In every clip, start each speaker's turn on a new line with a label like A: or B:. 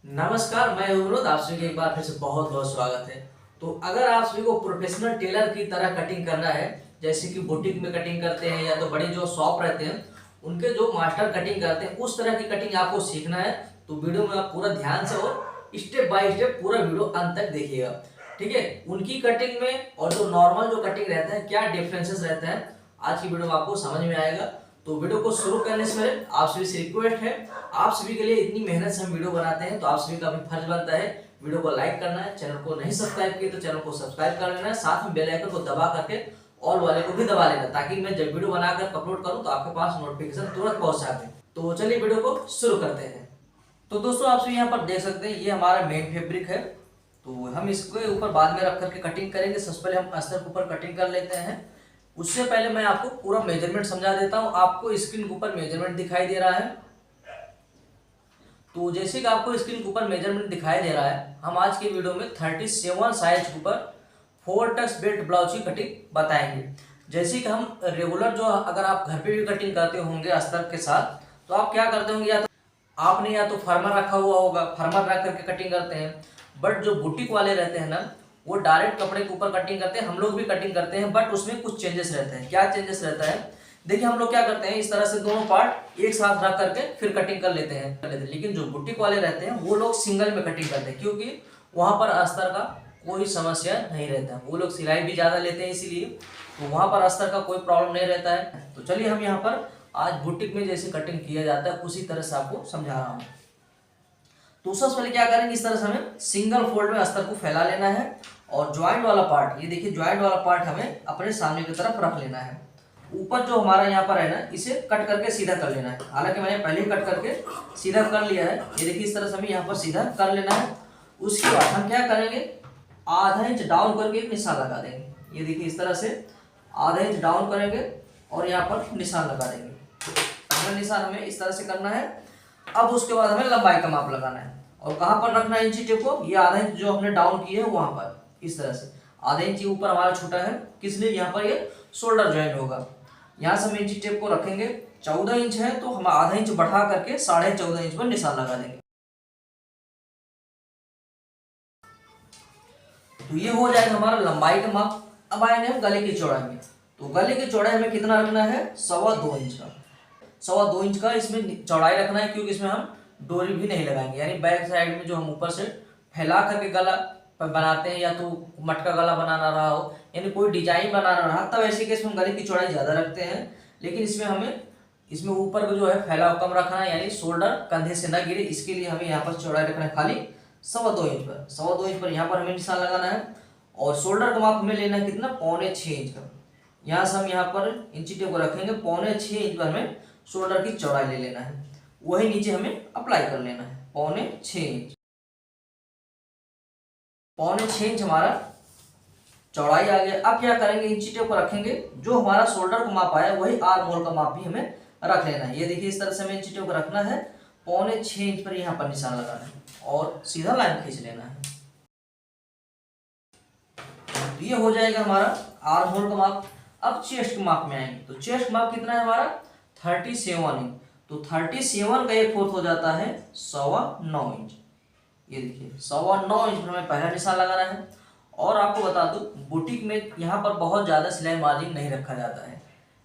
A: नमस्कार, मैं अवरोध। आप सभी का एक बार फिर से बहुत बहुत स्वागत है। तो अगर आप सभी को प्रोफेशनल टेलर की तरह कटिंग करना है, जैसे कि बुटीक में कटिंग करते हैं या तो बड़े जो शॉप रहते हैं उनके जो मास्टर कटिंग करते हैं उस तरह की कटिंग आपको सीखना है, तो वीडियो में आप पूरा ध्यान से और स्टेप बाय स्टेप पूरा वीडियो अंत तक देखिएगा। ठीक है, उनकी कटिंग में और जो नॉर्मल जो कटिंग रहता है क्या डिफरेंसेस रहता है आज की वीडियो में आपको समझ में आएगा। तो वीडियो को शुरू करने से पहले आप सभी से रिक्वेस्ट है, आप सभी के लिए इतनी मेहनत से हम वीडियो बनाते हैं तो आप सभी का भी फर्ज बनता है वीडियो को लाइक करना है। चैनल को नहीं सब्सक्राइब किए तो चैनल को सब्सक्राइब कर लेना है, साथ में बेल आइकन को दबा करके ऑल वाले को भी दबा लेना, ताकि मैं जब वीडियो बनाकर अपलोड करूं तो आपके पास नोटिफिकेशन तुरंत पहुंच जाए। तो चलिए वीडियो को शुरू करते हैं। तो दोस्तों आप सभी यहाँ पर देख सकते हैं ये हमारा मेन फैब्रिक है, तो हम इसके ऊपर बाद में रख करके कटिंग करेंगे। सबसे पहले हम अस्तर के ऊपर कटिंग कर लेते हैं। उससे पहले मैं आपको पूरा मेजरमेंट समझा देता हूं। आपको स्क्रीन के ऊपर मेजरमेंट दिखाई दे रहा है, तो जैसे कि आपको स्क्रीन के ऊपर मेजरमेंट दिखाई दे रहा है, हम आज की वीडियो में 37 साइज के ऊपर 4 टक्स बेल्ट ब्लाउज की कटिंग बताएंगे। जैसे कि हम रेगुलर जो अगर आप घर पे भी कटिंग करते होंगे अस्तर के साथ, तो आप क्या करते होंगे, या तो आपने या तो फर्मर रखा हुआ होगा, फर्मर रख करके कटिंग करते हैं। बट जो बुटीक वाले रहते हैं ना, वो डायरेक्ट कपड़े के ऊपर कटिंग करते हैं। हम लोग भी कटिंग करते हैं, बट उसमें कुछ चेंजेस रहते हैं। क्या चेंजेस रहता है, देखिए हम लोग क्या करते हैं, इस तरह से दोनों पार्ट एक साथ रख करके फिर कटिंग कर लेते हैं। लेकिन जो बुटीक वाले रहते हैं वो लोग सिंगल में कटिंग करते हैं, क्योंकि वहां पर अस्तर का कोई समस्या नहीं रहता है। वो लोग सिलाई भी ज्यादा लेते हैं, इसीलिए तो वहां पर अस्तर का कोई प्रॉब्लम नहीं रहता है। तो चलिए हम यहाँ पर आज बुटीक में जैसे कटिंग किया जाता है उसी तरह से आपको समझा रहा हूँ। तो सबसे पहले क्या करेंगे, इस तरह से हमें सिंगल फोल्ड में अस्तर को फैला लेना है और ज्वाइंट वाला पार्ट, ये देखिए ज्वाइंट वाला पार्ट हमें अपने सामने की तरफ रख लेना है। ऊपर जो हमारा यहाँ पर है ना, इसे कट करके सीधा कर लेना है। हालांकि मैंने पहले ही कट करके सीधा कर लिया है, ये देखिए इस तरह से हमें यहाँ पर सीधा कर लेना है। उसके बाद हम क्या करेंगे, आधा इंच डाउन करके एक निशान लगा देंगे। ये देखिए इस तरह से आधा इंच डाउन करेंगे और यहाँ पर निशान लगा देंगे। निशान हमें इस तरह से करना है। अब उसके बाद हमें लंबाई का माप लगाना है, और कहां पर रखना है इंची टेप को, ये आधा इंच जो हमने डाउन की है वहां पर इस तरह से आधा इंच ऊपर हमारा छोटा है, किस लिए, यहाँ पर ये शोल्डर ज्वाइंट होगा। यहाँ से हम इंची टेप को रखेंगे। 14 इंच है तो हम आधा इंच बढ़ा करके 14.5 इंच पर निशान लगा देंगे। तो ये हो जाएगा हमारा लंबाई का माप। अब आएंगे हम गले की चौड़ाई में। तो गले की चौड़ाई हमें कितना रखना है, 2.25 इंच का। 2.25 इंच का इसमें चौड़ाई रखना है, क्योंकि इसमें हम डोरी भी नहीं लगाएंगे। यानी बैक साइड में जो हम ऊपर से फैला करके गला बनाते हैं, या तो मटका गला बनाना रहा हो, यानी कोई डिजाइन बनाना रहा, तब ऐसे केस में हम गले की चौड़ाई ज्यादा रखते हैं। लेकिन इसमें हमें इसमें ऊपर जो है फैलाव कम रखना है, यानी शोल्डर कंधे से ना गिरे, इसके लिए हमें यहाँ पर चौड़ाई रखना है खाली 2.25 इंच पर। 2.25 इंच पर यहाँ पर हमें निशान लगाना है। और शोल्डर का माप हमें लेना है कितना, 6.25 इंच का। यहाँ से हम यहाँ पर इंची टेप को रखेंगे, 6.25 इंच पर हमें शोल्डर की चौड़ाई ले लेना है। वही नीचे हमें अप्लाई कर लेना है 6.25 इंच। 6.25 इंच हमारा चौड़ाई आ गया। अब क्या करेंगे, इंची टेप को रखेंगे, जो हमारा शोल्डर का माप आया वही आर्म होल का माप भी हमें रख लेना है। ये देखिए इस तरह से हमें इंची टेप को रखना है, 6.25 इंच पर यहाँ पर निशान लगाना है और सीधा लाइन खींच लेना है। तो ये हो जाएगा हमारा आर्म होल का माप। अब चेस्ट के माप में आएंगे, तो चेस्ट माप कितना है हमारा, 37 इंच। तो 37 का 1/4 हो जाता है 9.25 इंच। ये देखिए 9.25 इंच पर हमें पहला निशान लगाना है। और आपको बता दूं, बुटीक में यहाँ पर बहुत ज़्यादा सिलाई मार्जिन नहीं रखा जाता है।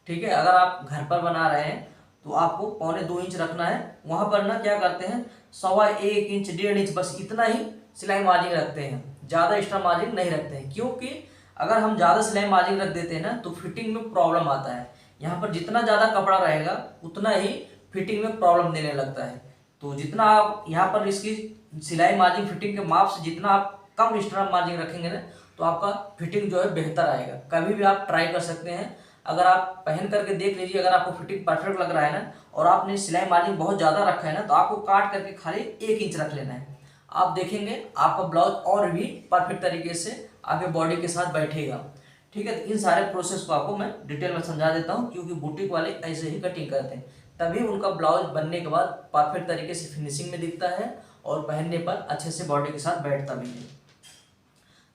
A: ठीक है, अगर आप घर पर बना रहे हैं तो आपको 2.25 इंच रखना है। वहाँ पर ना क्या करते हैं, 1.25 इंच 1.5 इंच बस इतना ही सिलाई मार्जिन रखते हैं, ज़्यादा एक्स्ट्रा मार्जिन नहीं रखते हैं। क्योंकि अगर हम ज़्यादा सिलाई मार्जिन रख देते हैं ना तो फिटिंग में प्रॉब्लम आता है। यहाँ पर जितना ज़्यादा कपड़ा रहेगा उतना ही फिटिंग में प्रॉब्लम देने लगता है। तो जितना आप यहाँ पर इसकी सिलाई मार्जिन फिटिंग के माप से जितना आप कम एक्स्ट्रा मार्जिन रखेंगे ना, तो आपका फिटिंग जो है बेहतर आएगा। कभी भी आप ट्राई कर सकते हैं, अगर आप पहन करके देख लीजिए, अगर आपको फिटिंग परफेक्ट लग रहा है ना और आपने सिलाई मार्जिन बहुत ज़्यादा रखा है ना, तो आपको काट करके खाली 1 इंच रख लेना है। आप देखेंगे आपका ब्लाउज और भी परफेक्ट तरीके से आगे बॉडी के साथ बैठेगा। ठीक है, तो इन सारे प्रोसेस को आपको मैं डिटेल में समझा देता हूँ, क्योंकि बुटीक वाले ऐसे ही कटिंग करते हैं, तभी उनका ब्लाउज बनने के बाद परफेक्ट तरीके से फिनिशिंग में दिखता है और पहनने पर अच्छे से बॉडी के साथ बैठता भी है।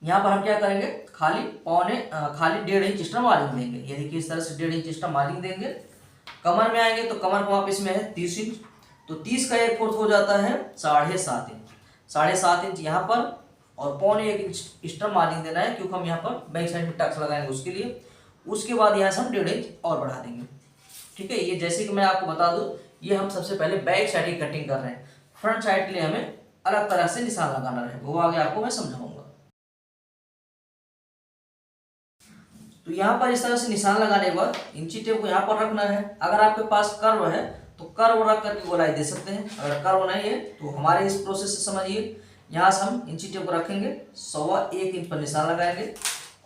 A: यहाँ पर हम क्या करेंगे, खाली 1.5 इंच एक्स्ट्रा मार्जिन देंगे। ये देखिए इस तरह से 1.5 इंच एक्स्ट्रा मार्जिन देंगे। कमर में आएंगे तो कमर का माप इसमें है 30 इंच, तो 30 का 1/4 हो जाता है 7.5 इंच। 7.5 इंच यहाँ पर और 1.25 इंच एक्स्ट्रा मार्जिन देना है, क्योंकि हम यहाँ पर बैक साइड में टक्स लगाएंगे उसके लिए। उसके बाद यहाँ से हम 1.5 इंच और बढ़ा देंगे। ठीक है, ये जैसे कि मैं आपको बता दूं, ये हम सबसे पहले बैक साइड की कटिंग कर रहे हैं। फ्रंट साइड के लिए हमें अलग तरह से निशान लगाना है, वो आगे आपको मैं समझाऊंगा। तो यहाँ पर इस तरह से निशान लगाने के बाद इंची टेप को यहाँ पर रखना है। अगर आपके पास कर्व है तो कर्व रख करके गोलाई दे सकते हैं, अगर कर्व नहीं है तो हमारे इस प्रोसेस से समझिए। यहाँ से हम इंची टेप को रखेंगे, 1.25 इंच पर निशान लगाएंगे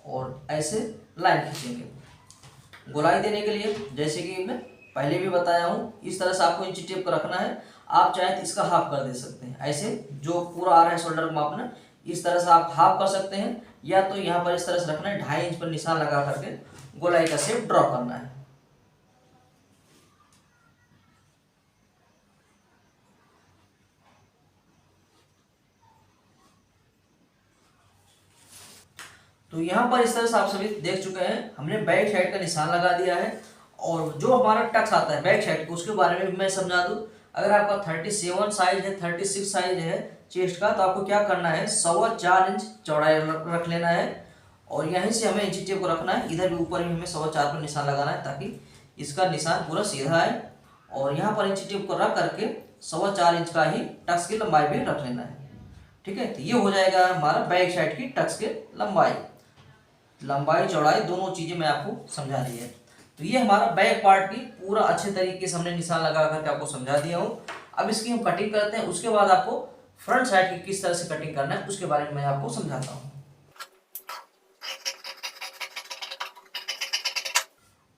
A: और ऐसे लाइन खींचेंगे गोलाई देने के लिए। जैसे कि मैं पहले भी बताया हूँ, इस तरह से आपको इंची टेप को रखना है। आप चाहें तो इसका हाफ कर दे सकते हैं, ऐसे जो पूरा आ रहा है शोल्डर को मापना, इस तरह से आप हाफ कर सकते हैं। या तो यहाँ पर इस तरह से रखना है, 2.5 इंच पर निशान लगा करके गोलाई का शेप ड्रॉ करना है। तो यहाँ पर इस तरह से आप सभी देख चुके हैं, हमने बैक साइड का निशान लगा दिया है। और जो हमारा टक्स आता है बैक साइड को, उसके बारे में मैं समझा दूं। अगर आपका 37 साइज है, 36 साइज है चेस्ट का, तो आपको क्या करना है, 4.25 इंच चौड़ाई रख लेना है। और यहीं से हमें इंची टेप को रखना है, इधर भी ऊपर भी हमें 4.25 पर निशान लगाना है, ताकि इसका निशान पूरा सीधा है। और यहाँ पर इंची टेप को रख करके 4.25 इंच का ही टक्स की लंबाई भी रख लेना है। ठीक है, तो ये हो जाएगा हमारा बैक साइड की टक्स के लंबाई चौड़ाई दोनों चीजें मैं आपको समझा दी है। तो ये हमारा बैक पार्ट की पूरा अच्छे तरीके से हमने निशान लगा करके आपको समझा दिया हूँ। अब इसकी हम कटिंग करते हैं, उसके बाद आपको फ्रंट साइड की किस तरह से कटिंग करना है उसके बारे में मैं आपको समझाता हूँ।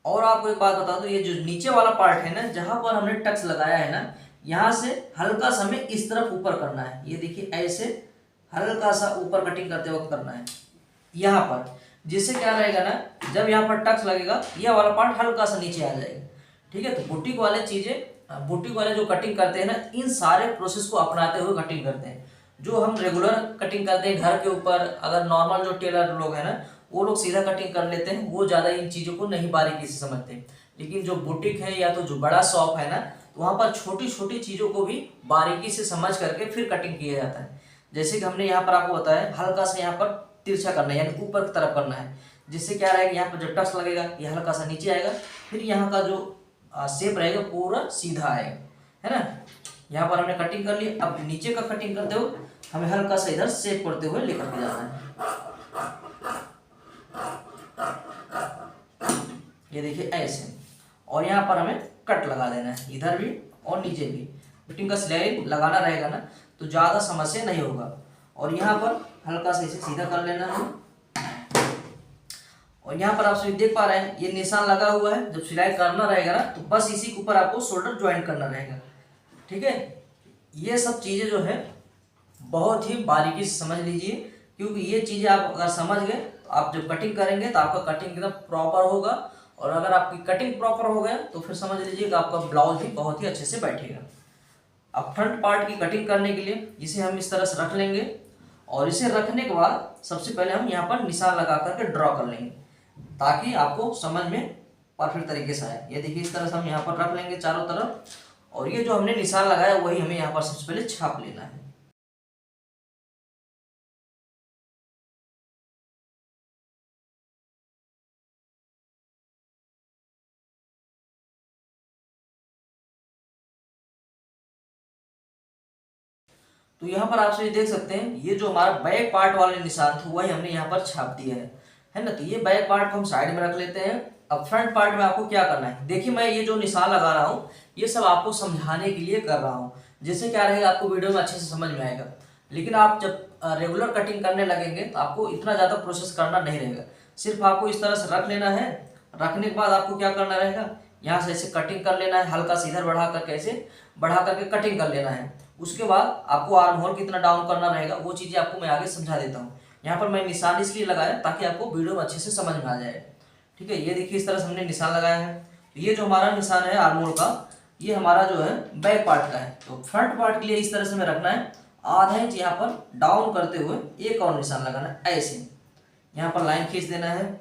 A: और आपको एक बात बता दूं, ये जो नीचे वाला पार्ट है ना, जहां पर हमने टक्स लगाया है ना, यहाँ से हल्का सा हमें इस तरफ ऊपर करना है। ये देखिए, ऐसे हल्का सा ऊपर कटिंग करते वक्त करना है यहाँ पर, जिससे क्या रहेगा ना, जब यहाँ पर टक्स लगेगा ये वाला पार्ट हल्का सा नीचे आ जाएगा। ठीक है, तो बुटीक वाले बुटीक वाले जो कटिंग करते हैं ना, इन सारे प्रोसेस को अपनाते हुए कटिंग करते हैं। जो हम रेगुलर कटिंग करते हैं घर के ऊपर, अगर नॉर्मल जो टेलर लोग हैं ना, वो लोग सीधा कटिंग कर लेते हैं, वो ज़्यादा इन चीज़ों को नहीं बारीकी से समझते। लेकिन जो बुटीक है या तो जो बड़ा शॉप है ना, तो वहाँ पर छोटी छोटी चीज़ों को भी बारीकी से समझ करके फिर कटिंग किया जाता है। जैसे कि हमने यहाँ पर आपको बताया, हल्का सा यहाँ पर तिरछा करना है, यानी ऊपर की तरफ करना है, जिससे क्या रहेगा, यहाँ पर जो टक्स लगेगा ये हल्का सा नीचे आएगा, फिर यहाँ का जो शेप रहेगा पूरा सीधा आएगा, है ना। यहाँ पर हमने कटिंग कर ली। अब नीचे का कटिंग करते हुए हमें हल्का सा इधर शेप करते हुए लेकर के जाना है। ये देखिए ऐसे, और यहाँ पर हमें कट लगा देना है, इधर भी और नीचे भी। फिटिंग का सिलाई लगाना रहेगा ना, तो ज़्यादा समस्या नहीं होगा। और यहाँ पर हल्का से इसे सीधा कर लेना है। और यहाँ पर आप सभी देख पा रहे हैं, ये निशान लगा हुआ है। जब सिलाई करना रहेगा ना, तो बस इसी के ऊपर आपको शोल्डर ज्वाइन करना रहेगा। ठीक है, ये सब चीज़ें जो है बहुत ही बारीकी से समझ लीजिए, क्योंकि ये चीज़ें आप अगर समझ गए तो आप जब कटिंग करेंगे तो आपका कटिंग एकदम प्रॉपर होगा। और अगर आपकी कटिंग प्रॉपर हो गया तो फिर समझ लीजिए कि आपका ब्लाउज भी बहुत ही अच्छे से बैठेगा। अब फ्रंट पार्ट की कटिंग करने के लिए इसे हम इस तरह से रख लेंगे, और इसे रखने के बाद सबसे पहले हम यहाँ पर निशान लगा करके ड्रॉ कर लेंगे, ताकि आपको समझ में परफेक्ट तरीके से आए। ये देखिए, इस तरह से हम यहाँ पर रख लेंगे चारों तरफ, और ये जो हमने निशान लगाया वही हमें यहाँ पर सबसे पहले छाप लेना है। तो यहाँ पर आप सभी देख सकते हैं, ये जो हमारा बैक पार्ट वाले निशान थे वही हमने यहाँ पर छाप दिया है ना। तो ये बैक पार्ट को हम साइड में रख लेते हैं। अब फ्रंट पार्ट में आपको क्या करना है, देखिए मैं ये जो निशान लगा रहा हूँ ये सब आपको समझाने के लिए कर रहा हूँ, जिससे क्या रहेगा, आपको वीडियो में अच्छे से समझ में आएगा। लेकिन आप जब रेगुलर कटिंग करने लगेंगे तो आपको इतना ज़्यादा प्रोसेस करना नहीं रहेगा। सिर्फ आपको इस तरह से रख लेना है। रखने के बाद आपको क्या करना रहेगा, यहाँ से ऐसे कटिंग कर लेना है, हल्का से इधर बढ़ा करके ऐसे बढ़ा करके कटिंग कर लेना है। उसके बाद आपको आर्म होल कितना डाउन करना रहेगा वो चीज़ें आपको मैं आगे समझा देता हूँ। यहाँ पर मैं निशान इसलिए लगाया ताकि आपको वीडियो में अच्छे से समझ में आ जाए। ठीक है, ये देखिए इस तरह से हमने निशान लगाया है। तो ये जो हमारा निशान है आर्म होल का, ये हमारा जो है बैक पार्ट का है। तो फ्रंट पार्ट के लिए इस तरह से हमें रखना है, आधा इंच यहाँ पर डाउन करते हुए एक और निशान लगाना है, ऐसे यहाँ पर लाइन खींच देना है।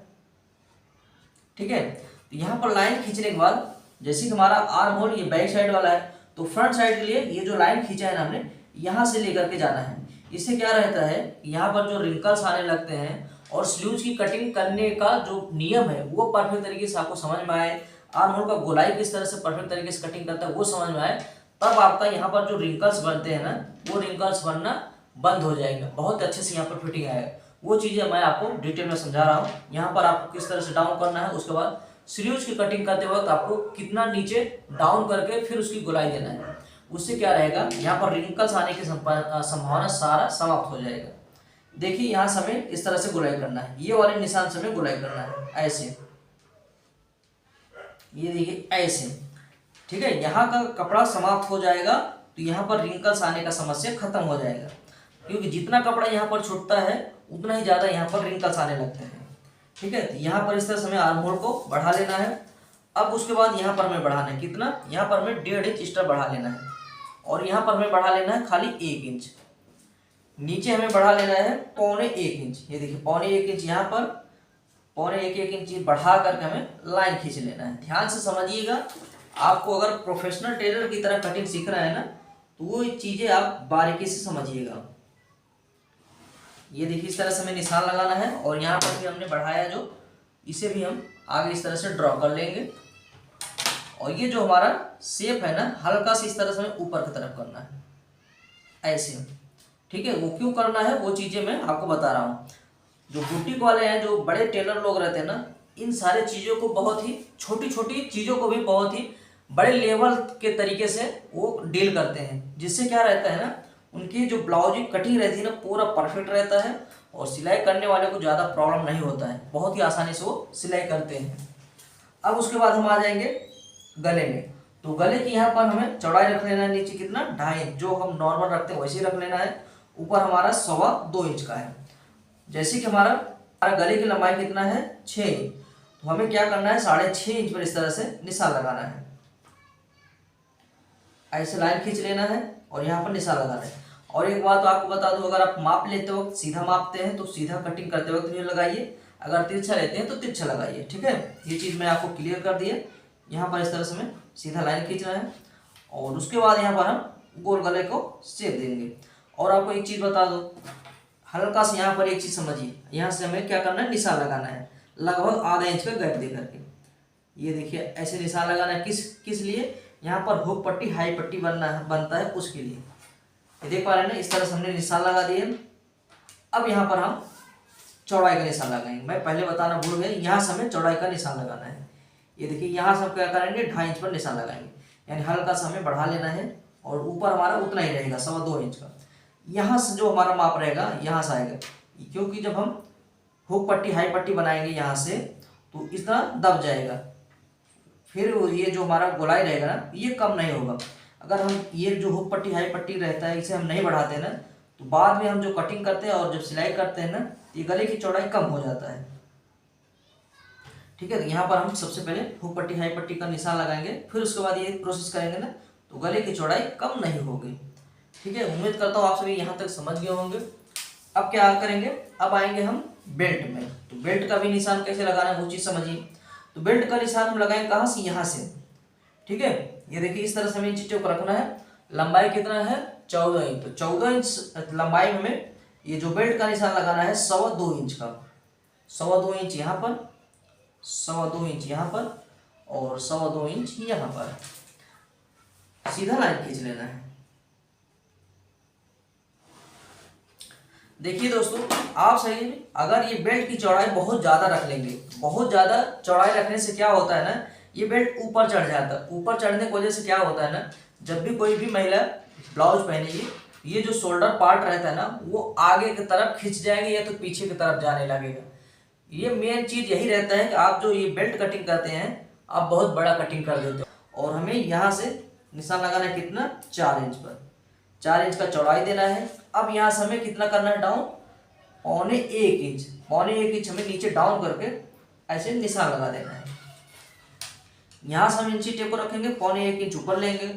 A: ठीक है, तो यहाँ पर लाइन खींचने के बाद जैसे कि हमारा आर्म होल ये बैक साइड वाला है, तो फ्रंट साइड के लिए ये जो लाइन खींचा है ना हमने, यहाँ से लेकर के जाना है। इससे क्या रहता है, यहाँ पर जो रिंकल्स आने लगते हैं और स्लीव्स की कटिंग करने का जो नियम है वो परफेक्ट तरीके से आपको समझ में आए, आर्म होल का गोलाई किस तरह से परफेक्ट तरीके से कटिंग करता है वो समझ में आए, तब आपका यहाँ पर जो रिंकल्स बनते हैं ना वो रिंकल्स बनना बंद हो जाएगा, बहुत अच्छे से यहाँ पर फिटिंग आएगा। वो चीज़ें मैं आपको डिटेल में समझा रहा हूँ। यहाँ पर आपको किस तरह से डाउन करना है, उसके बाद स्लीव्स की कटिंग करते वक्त आपको कितना नीचे डाउन करके फिर उसकी गोलाई देना है। उससे क्या रहेगा, यहाँ पर रिंकल्स आने की संभावना सारा समाप्त हो जाएगा। देखिए यहाँ से हमें इस तरह से गोलाई करना है, ये वाले निशान से हमें गोलाई करना है ऐसे, ये देखिए ऐसे, ठीक है। यहाँ का कपड़ा समाप्त हो जाएगा तो यहाँ पर रिंकल्स आने का समस्या खत्म हो जाएगा, क्योंकि जितना कपड़ा यहाँ पर छूटता है उतना ही ज़्यादा यहाँ पर रिंकल्स आने लगते हैं, ठीक है। तो यहाँ पर इस तरह से हमें आर्म होल को बढ़ा लेना है। अब उसके बाद यहाँ पर हमें बढ़ाना है कितना, यहाँ पर हमें 1.5 इंच एक्स्ट्रा बढ़ा लेना है, और यहाँ पर हमें बढ़ा लेना है खाली 1 इंच। नीचे हमें बढ़ा लेना है 1.25 इंच, ये देखिए 1.25 इंच यहाँ पर, 1.25 इंच बढ़ा करके हमें लाइन खींच लेना है। ध्यान से समझिएगा, आपको अगर प्रोफेशनल टेलर की तरह कटिंग सीखना है ना तो वो चीज़ें आप बारीकी से समझिएगा। ये देखिए इस तरह से हमें निशान लगाना है, और यहाँ पर भी हमने बढ़ाया जो, इसे भी हम आगे इस तरह से ड्रॉ कर लेंगे। और ये जो हमारा शेप है ना, हल्का से इस तरह से हमें ऊपर की तरफ करना है ऐसे, ठीक है। वो क्यों करना है वो चीज़ें मैं आपको बता रहा हूँ। जो बुटीक वाले हैं, जो बड़े टेलर लोग रहते हैं ना, इन सारे चीज़ों को बहुत ही छोटी छोटी चीज़ों को भी बहुत ही बड़े लेवल के तरीके से वो डील करते हैं, जिससे क्या रहता है ना, उनकी जो ब्लाउज की कटिंग रहती है ना पूरा परफेक्ट रहता है, और सिलाई करने वाले को ज़्यादा प्रॉब्लम नहीं होता है, बहुत ही आसानी से वो सिलाई करते हैं। अब उसके बाद हम आ जाएंगे गले में। तो गले की यहाँ पर हमें चौड़ाई रख लेना है नीचे कितना, 2.5 इंच, जो हम नॉर्मल रखते हैं वैसे ही रख लेना है। ऊपर हमारा 2.25 इंच का है। जैसे कि हमारा गले की लंबाई कितना है, 6 इंच, तो हमें क्या करना है 6.5 इंच पर इस तरह से निशान लगाना है, ऐसे लाइन खींच लेना है और यहाँ पर निशान लगाना है। और एक बात तो आपको बता दूं, अगर आप माप लेते वक्त सीधा मापते हैं तो सीधा कटिंग करते वक्त भी लगाइए, अगर तिरछा लेते हैं तो तिरछा लगाइए, ठीक है। ये चीज़ मैं आपको क्लियर कर दी है। यहाँ पर इस तरह से हमें सीधा लाइन खींचना है, और उसके बाद यहाँ पर हम गोल गले को शेप देंगे। और आपको एक चीज़ बता दो, हल्का से यहाँ पर एक चीज़ समझिए, यहाँ से हमें क्या करना है, निशान लगाना है लगभग आधा इंच का गैप दे करके। ये देखिए ऐसे निशान लगाना है, किस लिए, यहाँ पर हुक पट्टी हाई पट्टी बनता है उसके लिए। ये देख पा रहे हैं ना, इस तरह से हमने निशान लगा दिए। अब यहाँ पर हम चौड़ाई का निशान लगाएंगे, मैं पहले बताना भूल गया, यहाँ से हमें चौड़ाई का निशान लगाना है। ये देखिए यहाँ से हम क्या करेंगे, 2.5 इंच पर निशान लगाएंगे, यानी हल्का सा हमें बढ़ा लेना है, और ऊपर हमारा उतना ही रहेगा 2.25 इंच का। यहाँ से जो हमारा माप रहेगा यहाँ से आएगा, क्योंकि जब हम हुक पट्टी हाई पट्टी बनाएंगे यहाँ से तो इस तरह दब जाएगा, फिर ये जो हमारा गोलाई रहेगा ना ये कम नहीं होगा। अगर हम ये जो हुक पट्टी हाई पट्टी रहता है इसे हम नहीं बढ़ाते ना, तो बाद में हम जो कटिंग करते हैं और जब सिलाई करते हैं ना, ये गले की चौड़ाई कम हो जाता है, ठीक है। तो यहाँ पर हम सबसे पहले हुक पट्टी हाई पट्टी का निशान लगाएंगे, फिर उसके बाद ये प्रोसेस करेंगे ना तो गले की चौड़ाई कम नहीं होगी, ठीक है। उम्मीद करता हूँ आप सभी यहाँ तक समझ गए होंगे। अब क्या करेंगे, अब आएंगे हम बेल्ट में। तो बेल्ट का भी निशान कैसे लगाना है वो चीज़ समझिए। तो बेल्ट का निशान हम लगाएंगे कहाँ से, यहाँ से, ठीक है। ये देखिए इस तरह से हमें इन चीज़ों को रखना है। लंबाई कितना है, 14 इंच, तो 14 इंच लंबाई में ये जो बेल्ट का निशान लगाना है 2.25 इंच का, 2.25 इंच यहाँ पर, 2.25 इंच यहाँ पर, और 2.25 इंच यहाँ पर, सीधा लाइन खींच लेना है। देखिए दोस्तों, आप सही में अगर ये बेल्ट की चौड़ाई बहुत ज़्यादा रख लेंगे, बहुत ज़्यादा चौड़ाई रखने से क्या होता है ना, ये बेल्ट ऊपर चढ़ जाता है। ऊपर चढ़ने की वजह से क्या होता है ना, जब भी कोई भी महिला ब्लाउज पहनेगी, ये जो शोल्डर पार्ट रहता है ना वो आगे की तरफ खिंच जाएंगे या तो पीछे की तरफ जाने लगेगा। ये मेन चीज़ यही रहता है कि आप जो ये बेल्ट कटिंग करते हैं आप बहुत बड़ा कटिंग कर देते हो। और हमें यहाँ से निशान लगाना है कितना, 4 इंच पर, 4 इंच का चौड़ाई देना है। अब यहाँ से हमें कितना करना है, डाउन 1.25 इंच, 1.25 इंच हमें नीचे डाउन करके ऐसे निशान लगा देना है। यहाँ से हम इंची टेप को रखेंगे, 1.25 इंच ऊपर लेंगे।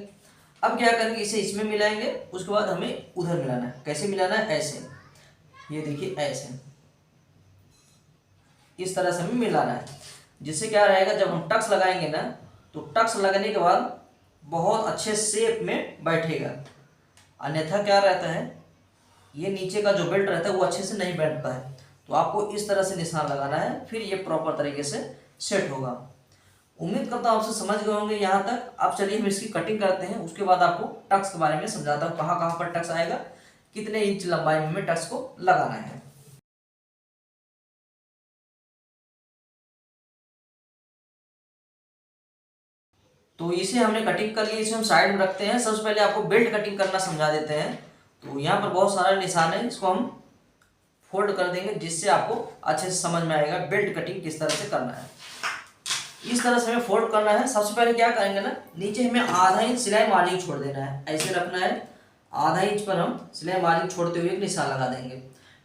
A: अब क्या करेंगे, इसे इसमें मिलाएंगे, उसके बाद हमें उधर मिलाना है। कैसे मिलाना है, ऐसे, ये देखिए ऐसे, इस तरह से हमें मिलाना है। जिससे क्या रहेगा, जब हम टक्स लगाएंगे ना तो टक्स लगने के बाद बहुत अच्छे शेप में बैठेगा। अन्यथा क्या रहता है, ये नीचे का जो बेल्ट रहता है वो अच्छे से नहीं बैठता है। तो आपको इस तरह से निशान लगाना है, फिर ये प्रॉपर तरीके से सेट होगा। उम्मीद करता हूँ आपसे समझ गए होंगे यहाँ तक। अब चलिए हम इसकी कटिंग करते हैं, उसके बाद आपको टक्स के बारे में समझाता हूँ, कहाँ कहाँ पर टक्स आएगा, कितने इंच लंबाई में हमें टक्स को लगाना है। तो इसे हमने कटिंग कर ली, इसे हम साइड में रखते हैं। सबसे पहले आपको बेल्ट कटिंग करना समझा देते हैं। तो यहाँ पर बहुत सारा निशान है, इसको हम फोल्ड कर देंगे जिससे आपको अच्छे से समझ में आएगा बेल्ट कटिंग किस तरह से करना है। इस तरह से हमें फोल्ड करना है। सबसे पहले क्या करेंगे ना, नीचे हमें आधा इंच सिलाई मार्जिन छोड़ देना है, ऐसे रखना है। आधा इंच पर हम सिलाई मार्जिन छोड़ते हुए एक निशान लगा देंगे।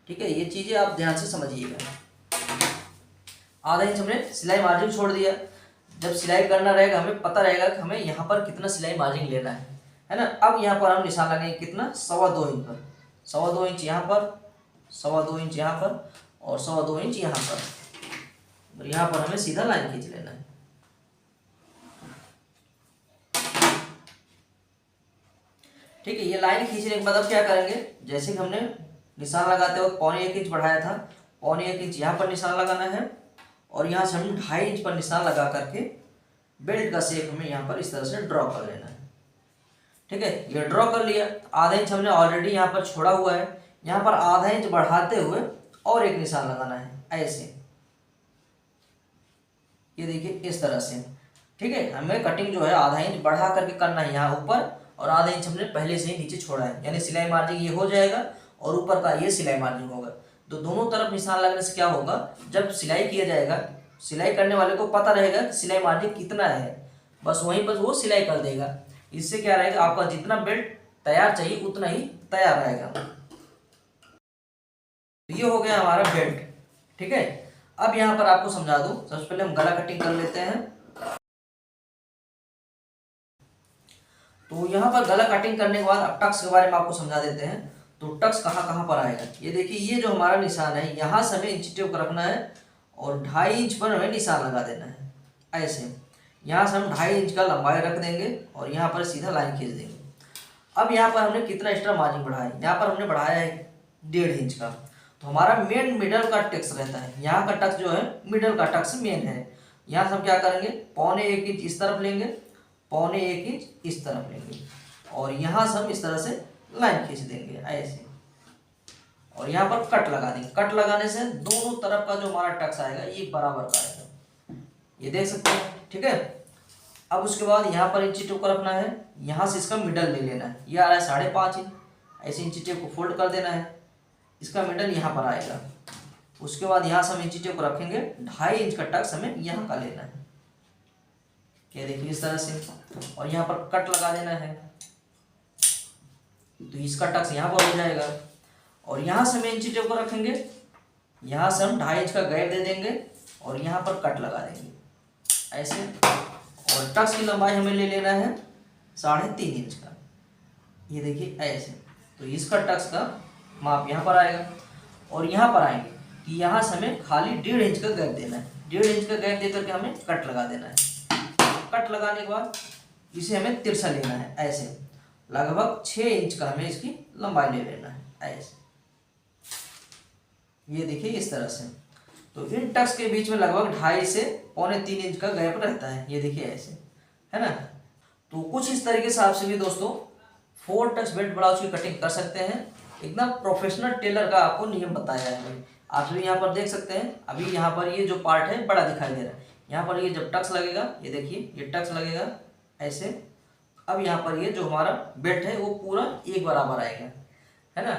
A: ठीक है, ये चीज़ें आप ध्यान से समझिएगा। आधा इंच हमने सिलाई मार्जिन छोड़ दिया। जब सिलाई करना रहेगा हमें पता रहेगा कि हमें यहाँ पर कितना सिलाई मार्जिन लेना है ना। अब यहाँ पर हम निशान लगाएंगे कितना, 2.25 इंच पर। 2.25 इंच यहाँ पर, 2.25 इंच यहाँ पर और 2.25 इंच यहाँ पर। और यहाँ पर हमें सीधा लाइन खींच लेना है। ठीक है, ये लाइन खींचने के बाद अब क्या करेंगे, जैसे कि हमने निशान लगाते वक्त 1.25 इंच बढ़ाया था, 1.25 इंच यहाँ पर निशान लगाना है। और यहाँ से हम 2.5 इंच पर निशान लगा करके बेल्ट का शेप हमें यहाँ पर इस तरह से ड्रॉ कर लेना है। ठीक है, ये ड्रॉ कर लिया। आधा इंच हमने ऑलरेडी यहाँ पर छोड़ा हुआ है, यहाँ पर आधा इंच बढ़ाते हुए और एक निशान लगाना है ऐसे। ये देखिए इस तरह से। ठीक है, हमें कटिंग जो है आधा इंच बढ़ा करके करना है यहाँ ऊपर, और आधा इंच हमने पहले से ही नीचे छोड़ा है, यानी सिलाई मार्जिन ये हो जाएगा और ऊपर का ये सिलाई मार्जिन होगा। तो दोनों तरफ निशान लगने से क्या होगा, जब सिलाई किया जाएगा, सिलाई करने वाले को पता रहेगा कि सिलाई मार्जिन कितना है, बस वहीं पर वो सिलाई कर देगा। इससे क्या रहेगा, आपका जितना बेल्ट तैयार चाहिए उतना ही तैयार रहेगा। ये हो गया हमारा बेल्ट। ठीक है, अब यहाँ पर आपको समझा दूं, सबसे पहले हम गला कटिंग कर लेते हैं। तो यहाँ पर गला कटिंग करने के बाद अब टक्स के बारे में आपको समझा देते हैं। तो टक्स कहाँ कहाँ पर आएगा, ये देखिए, ये जो हमारा निशान है यहाँ से हमें इंची टेप रखना है और 2.5 इंच पर हमें निशान लगा देना है ऐसे। यहाँ से हम 2.5 इंच का लंबाई रख देंगे और यहाँ पर सीधा लाइन खींच देंगे। अब यहाँ पर हमने कितना एक्स्ट्रा मार्जिन बढ़ाया है, यहाँ पर हमने बढ़ाया है 1.5 इंच का। तो हमारा मेन मिडल का टक्स रहता है, यहाँ का टक्स जो है मिडल का टक्स मेन है। यहाँ से हम क्या करेंगे, 1.25 इंच इस तरफ लेंगे, 1.25 इंच इस तरफ लेंगे और यहाँ से हम इस तरह से लाइन खींच देंगे ऐसे। और यहाँ पर कट लगा देंगे। कट लगाने से दोनों तरफ का जो हमारा टक्स आएगा ये बराबर का आएगा, ये देख सकते हैं। ठीक है, अब उसके बाद यहाँ पर इंची टेप को रखना है, यहाँ से इसका मिडल ले लेना है, ये आ रहा है 5.5 इंच, ऐसे इंची टेप को फोल्ड कर देना है, इसका मिडल यहाँ पर आएगा। उसके बाद यहाँ से हम इंची टेप को रखेंगे, 2.5 इंच का टक्स हमें यहाँ का लेना है, ये देखिए इस तरह से। और यहाँ पर कट लगा देना है, तो इसका टक्स यहाँ पर हो जाएगा। और यहाँ से हम इंची टेप को रखेंगे, यहाँ से हम 2.5 इंच का गैप दे देंगे और यहाँ पर कट लगा देंगे ऐसे। और टक्स की लंबाई हमें ले लेना है 3.5 इंच का, ये देखिए ऐसे। तो इसका टक्स का माप यहाँ पर आएगा। और यहाँ पर आएंगे कि यहाँ से हमें खाली 1.5 इंच का गैप देना है, 1.5 इंच का गैप दे करके हमें कट लगा देना है। कट लगाने के बाद इसे हमें तिरछा लेना है ऐसे, लगभग 6 इंच का हमें इसकी लंबाई ले लेना है ऐसे, ये देखिए इस तरह से। तो इन टक्स के बीच में लगभग 2.5 से 2.25-3 इंच का गैप रहता है, ये देखिए ऐसे, है ना। तो कुछ इस तरीके से आपसे भी दोस्तों 4 टक्स बेल्ट ब्लाउज की कटिंग कर सकते हैं। एकदम प्रोफेशनल टेलर का आपको नियम बताया है। आप भी यहाँ पर देख सकते हैं, अभी यहाँ पर ये जो पार्ट है बड़ा दिखाई दे रहा है, यहाँ पर ये जब टक्स लगेगा, ये देखिए ये टक्स लगेगा ऐसे। अब यहाँ पर ये जो हमारा बेल्ट है वो पूरा एक बराबर आएगा, है ना।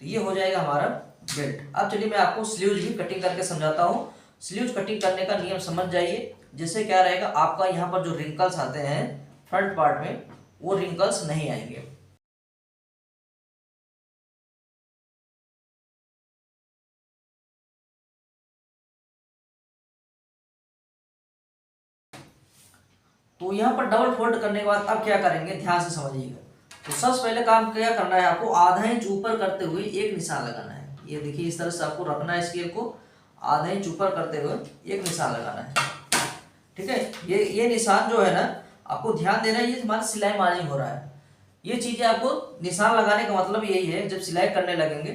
A: तो ये हो जाएगा हमारा बेल्ट। अब चलिए मैं आपको स्लीव्स की कटिंग करके समझाता हूँ। स्लीव्स कटिंग करने का नियम समझ जाइए, जिससे क्या रहेगा, आपका यहाँ पर जो रिंकल्स आते हैं फ्रंट पार्ट में, वो रिंकल्स नहीं आएंगे। तो यहाँ पर डबल फोल्ड करने के बाद अब क्या करेंगे, ध्यान से समझिएगा। तो सबसे पहले काम क्या करना है, आपको आधा इंच ऊपर करते हुए एक निशान लगाना है। ये देखिए इस तरह से आपको रखना है, स्केल को आधा इंच ऊपर करते हुए एक निशान लगाना है। ठीक है, ये निशान जो है ना, आपको ध्यान देना है, ये हमारा सिलाई मार्जिन हो रहा है। ये चीज़ें आपको निशान लगाने का मतलब यही है, जब सिलाई करने लगेंगे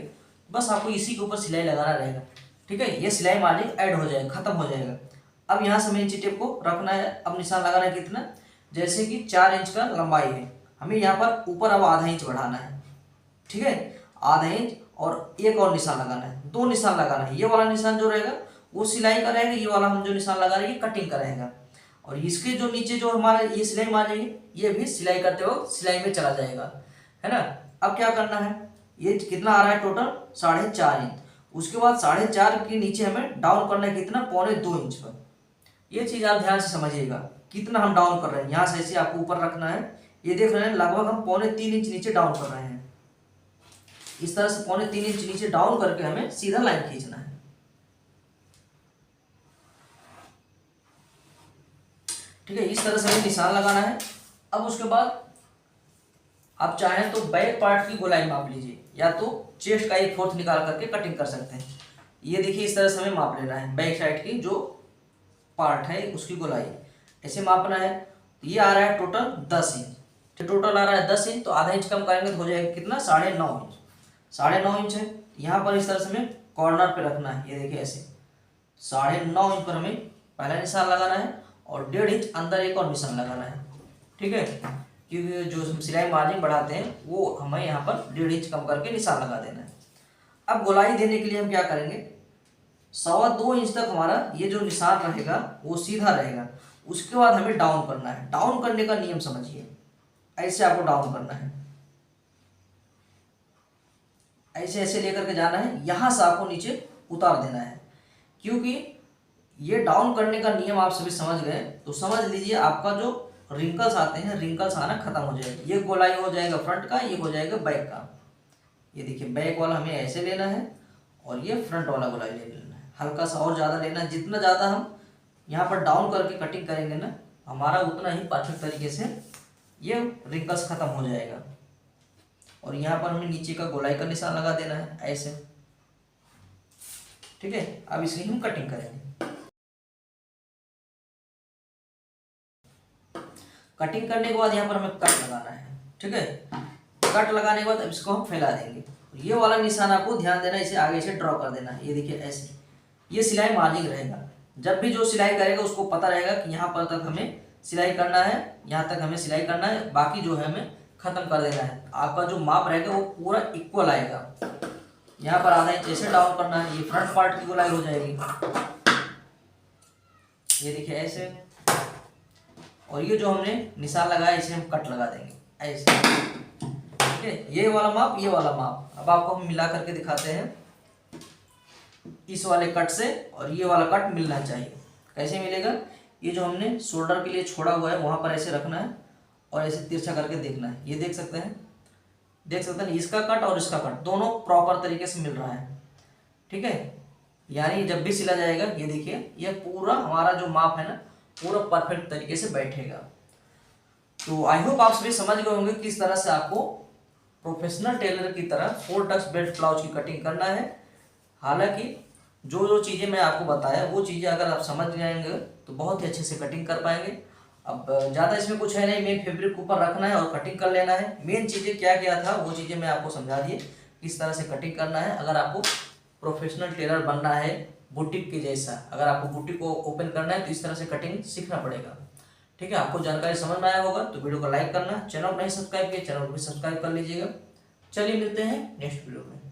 A: बस आपको इसी के ऊपर सिलाई लगाना रहेगा। ठीक है, ये सिलाई मार्जिन ऐड हो जाएगा, खत्म हो जाएगा। अब यहाँ से हमें इंची टेप को रखना है। अब निशान लगाना है कितना, जैसे कि 4 इंच का लंबाई है, हमें यहाँ पर ऊपर अब आधा इंच बढ़ाना है। ठीक है, आधा इंच और एक और निशान लगाना है, 2 निशान लगाना है। ये वाला निशान जो रहेगा वो सिलाई का रहेगा, ये वाला हम जो निशान लगा रहे हैं ये कटिंग का रहेगा। और इसके जो नीचे जो हमारे ये सिलाई मारेंगे ये भी सिलाई करते वक्त सिलाई में चला जाएगा, है ना। अब क्या करना है, ये कितना आ रहा है टोटल 4.5 इंच। उसके बाद 4.5 के नीचे हमें डाउन करना है कितना, 1.25 इंच पर। ये चीज़ आप ध्यान से समझिएगा, कितना हम डाउन कर रहे हैं। यहाँ से ऐसे आपको ऊपर रखना है, ये देख रहे हैं लगभग हम 3.25 इंच नीचे डाउन कर रहे हैं। इस तरह से 3.25 इंच नीचे डाउन करके हमें सीधा लाइन खींचना है। ठीक है, इस तरह से हमें निशान लगाना है। अब उसके बाद आप चाहें तो बैक पार्ट की गोलाई माप लीजिए, या तो चेस्ट का 1/4 निकाल करके कटिंग कर सकते हैं। ये देखिए इस तरह से हमें माप लेना है, बैक साइड की जो पार्ट है उसकी गोलाई ऐसे मापना है। तो ये आ रहा है टोटल 10 इंच। तो टोटल आ रहा है 10 इंच, तो आधा इंच कम करेंगे तो हो जाएगा कितना, 9.5 इंच। 9.5 इंच है, यहाँ पर इस तरह से हमें कॉर्नर पे रखना है। ये देखिए ऐसे 9.5 इंच पर हमें पहला निशान लगाना है और 1.5 इंच अंदर एक और निशान लगाना है। ठीक है, क्योंकि जो हम सिलाई मार्जिन बढ़ाते हैं वो हमें यहाँ पर 1.5 इंच कम करके निशान लगा देना है। अब गोलाई देने के लिए हम क्या करेंगे, 2.25 इंच तक हमारा ये जो निशान रहेगा वो सीधा रहेगा। उसके बाद हमें डाउन करना है। डाउन करने का नियम समझिए, ऐसे आपको डाउन करना है, ऐसे ऐसे लेकर के जाना है, यहाँ से आपको नीचे उतार देना है। क्योंकि ये डाउन करने का नियम आप सभी समझ गए तो समझ लीजिए आपका जो रिंकल्स आते हैं, रिंकल्स आना खत्म हो जाएगा। ये गोलाई हो जाएगा फ्रंट का, ये हो जाएगा बैक का। ये देखिए बैक वाला हमें ऐसे लेना है और ये फ्रंट वाला गोलाई ले लेना है। हल्का सा और ज़्यादा लेना है, जितना ज़्यादा हम यहाँ पर डाउन करके कटिंग करेंगे ना हमारा उतना ही परफेक्ट तरीके से ये रिंकल्स खत्म हो जाएगा। और यहाँ पर हमें नीचे का गोलाई का निशान लगा देना है ऐसे। ठीक है, अब इसकी हम कटिंग करेंगे। कटिंग करने के बाद यहाँ पर हमें कट लगाना है। ठीक है, कट लगाने के बाद अब इसको हम फैला देंगे। ये वाला निशान आपको ध्यान देना, इसे आगे से ड्रॉ कर देना है। ये देखिए ऐसे, ये सिलाई मार्जिन रहेगा। जब भी जो सिलाई करेगा उसको पता रहेगा कि यहाँ पर तक हमें सिलाई करना है, यहाँ तक हमें सिलाई करना है, बाकी जो है हमें खत्म कर देना है। आपका जो माप रहेगा वो पूरा इक्वल आएगा। यहाँ पर आधा इंच ऐसे डाउन करना है, ये फ्रंट पार्ट की गोलाई हो जाएगी। ये देखिए ऐसे, और ये जो हमने निशान लगाया इसे हम कट लगा देंगे ऐसे। ठीक है, ये वाला माप, ये वाला माप। अब आपको हम मिला करके दिखाते हैं। इस वाले कट से और ये वाला कट मिलना चाहिए। कैसे मिलेगा, ये जो हमने शोल्डर के लिए छोड़ा हुआ है वहाँ पर ऐसे रखना है और ऐसे तिरछा करके देखना है। ये देख सकते हैं, देख सकते हैं इसका कट और इसका कट दोनों प्रॉपर तरीके से मिल रहा है। ठीक है, यानी जब भी सिला जाएगा ये देखिए ये पूरा हमारा जो माप है ना पूरा परफेक्ट तरीके से बैठेगा। तो आई होप आप सभी समझ गए होंगे किस तरह से आपको प्रोफेशनल टेलर की तरह 4 टक्स बेल्ट ब्लाउज की कटिंग करना है। हालांकि जो जो चीज़ें मैं आपको बताया वो चीज़ें अगर आप समझ जाएंगे तो बहुत ही अच्छे से कटिंग कर पाएंगे। अब ज़्यादा इसमें कुछ है नहीं, मेन फैब्रिक ऊपर रखना है और कटिंग कर लेना है। मेन चीज़ें क्या क्या था वो चीज़ें मैं आपको समझा दिए किस तरह से कटिंग करना है। अगर आपको प्रोफेशनल टेलर बनना है बुटीक के जैसा, अगर आपको बुटीक को ओपन करना है तो इस तरह से कटिंग सीखना पड़ेगा। ठीक है, आपको जानकारी समझ में आया होगा तो वीडियो को लाइक करना, चैनल को नहीं सब्सक्राइब किया चैनल को भी सब्सक्राइब कर लीजिएगा। चलिए मिलते हैं नेक्स्ट वीडियो में।